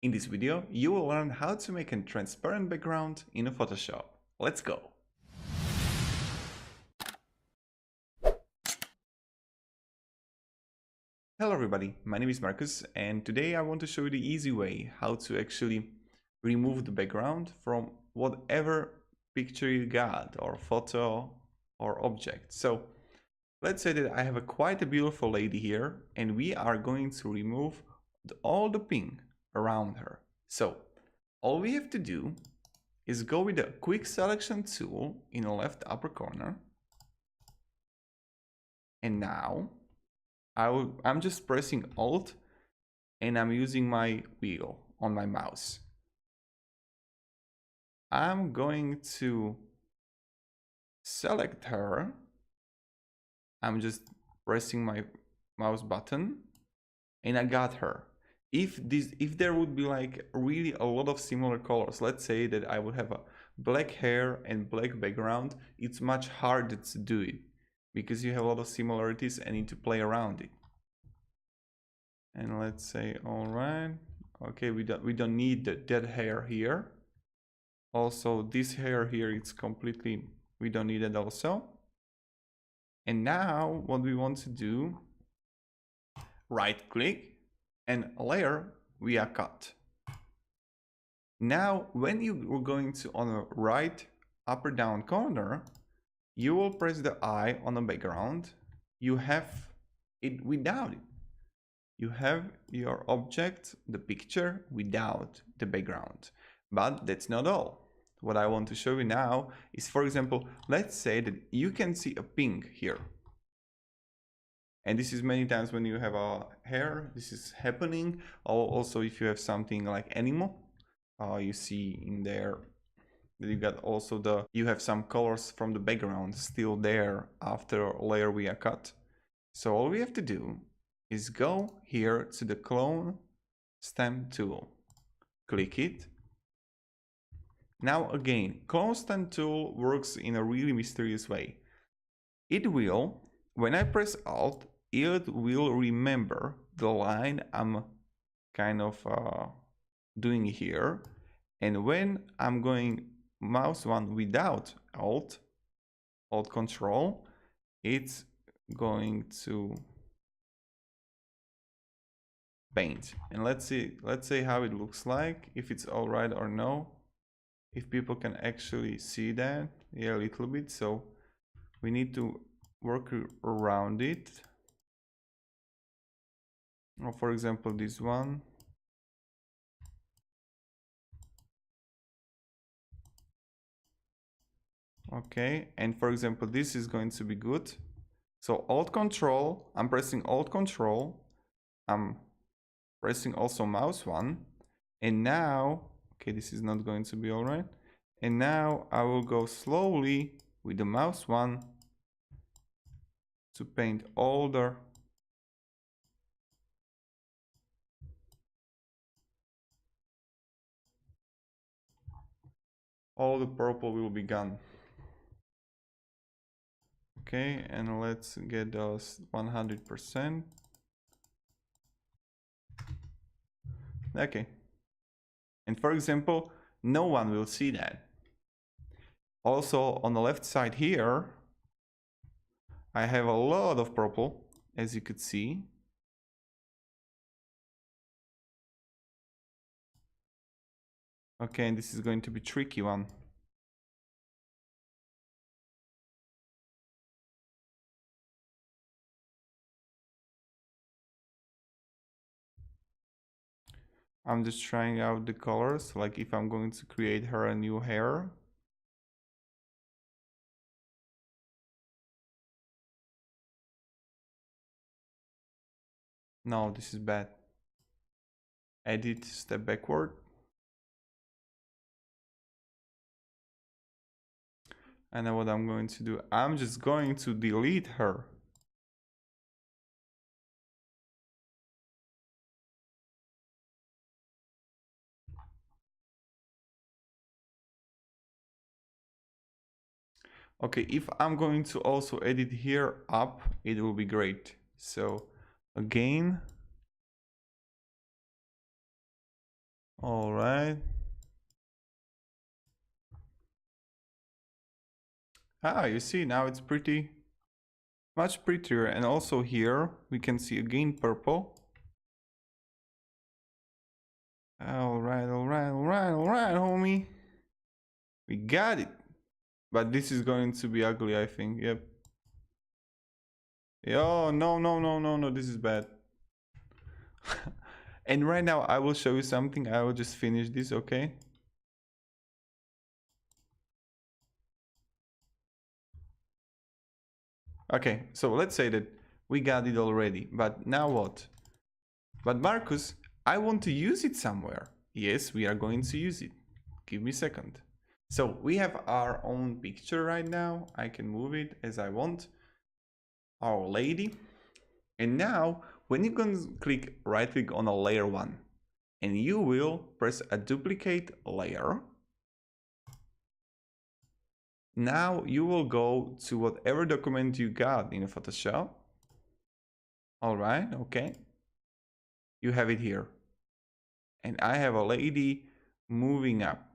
In this video, you will learn how to make a transparent background in Photoshop. Let's go! Hello everybody, my name is Marcus and today I want to show you the easy way how to actually remove the background from whatever picture you got or photo or object. So let's say that I have quite a beautiful lady here and we are going to remove all the pink around her. So all we have to do is go with the quick selection tool in the left upper corner. And now I'm just pressing Alt and I'm using my wheel on my mouse. I'm going to select her. I'm just pressing my mouse button and I got her. If there would be like really a lot of similar colors, let's say that I would have a black hair and black background, it's much harder to do it because you have a lot of similarities and need to play around it. And let's say, all right, okay, we don't need that hair here. Also, this hair here, it's completely, we don't need it also. And now what we want to do, right click and layer via cut. Now, when you are going to on the right upper down corner, you will press the eye on the background. You have it without it. You have your object, the picture, without the background. But that's not all. What I want to show you now is, for example, let's say that you can see a pink here. And this is many times when you have a hair, this is happening. Also, if you have something like animal, you see in there that you got also you have some colors from the background still there after layer via cut. So all we have to do is go here to the clone stamp tool, click it. Now again, clone stamp tool works in a really mysterious way. It will, when I press Alt, it will remember the line I'm kind of doing here. And when I'm going mouse one without Alt Control, it's going to paint. And let's see how it looks like, if it's all right or no. If people can actually see that, yeah, a little bit. So we need to work around it. Or for example, this one. Okay, and for example, this is going to be good. So Alt Control, I'm pressing Alt Control. I'm pressing also mouse one. And now, okay, this is not going to be all right. And now I will go slowly with the mouse one to paint all the purple will be gone. Okay, and let's get those 100%. Okay. And for example, no one will see that. Also on the left side here, I have a lot of purple, as you could see. Okay, and this is going to be a tricky one. I'm just trying out the colors, like if I'm going to create her a new hair. No, this is bad. Edit, step backward. And then what I'm going to do, I'm just going to delete her. Okay, if I'm going to also edit here up, it will be great. So again, All right. Ah, you see, now it's pretty much prettier. And also here we can see again purple. All right, homie. We got it. But this is going to be ugly, I think. Yep. Oh, no, this is bad. And right now I will show you something. I will just finish this, okay? Okay, so let's say that we got it already, but now what? But Marcus, I want to use it somewhere. Yes, we are going to use it. Give me a second. So we have our own picture right now. I can move it as I want. Our lady. And now when you can click right click on a layer one and you will press a duplicate layer. Now you will go to whatever document you got in Photoshop. All right, okay. You have it here. And I have a lady moving up.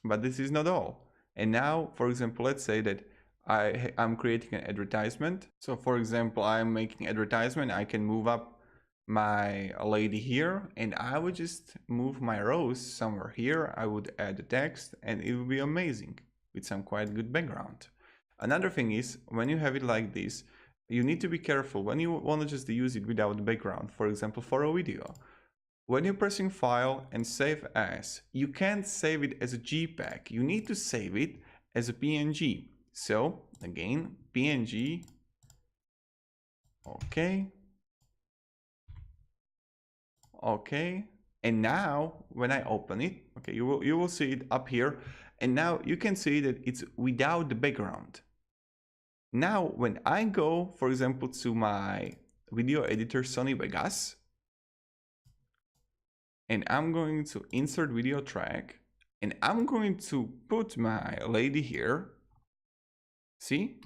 But this is not all. And now, for example, let's say that I'm creating an advertisement. So for example, I'm making advertisement. I can move up my lady here and I would just move my rows somewhere here. I would add the text and it would be amazing with some quite good background. Another thing is when you have it like this, you need to be careful when you want to just use it without the background. For example, for a video. When you're pressing File and Save As, you can't save it as a JPEG. You need to save it as a PNG. So again, PNG. Okay. Okay. And now when I open it, okay, you will see it up here. And now you can see that it's without the background. Now when I go, for example, to my video editor Sony Vegas, and I'm going to insert video track and I'm going to put my lady here. See?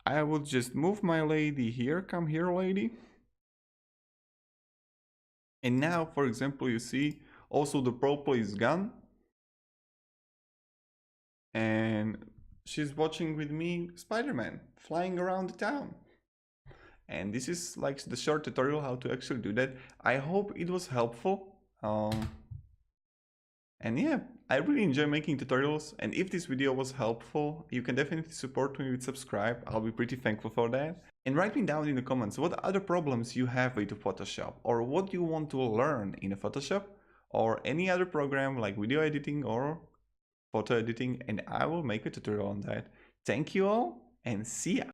I will just move my lady here. Come here, lady. And now, for example, you see also the purple is gone. And she's watching with me Spider-Man flying around the town. And this is like the short tutorial how to actually do that. I hope it was helpful. And yeah, I really enjoy making tutorials, and if this video was helpful, you can definitely support me with subscribe. I'll be pretty thankful for that. And write me down in the comments what other problems you have with Photoshop, or what you want to learn in Photoshop, or any other program like video editing or photo editing, and I will make a tutorial on that. Thank you all, and see ya!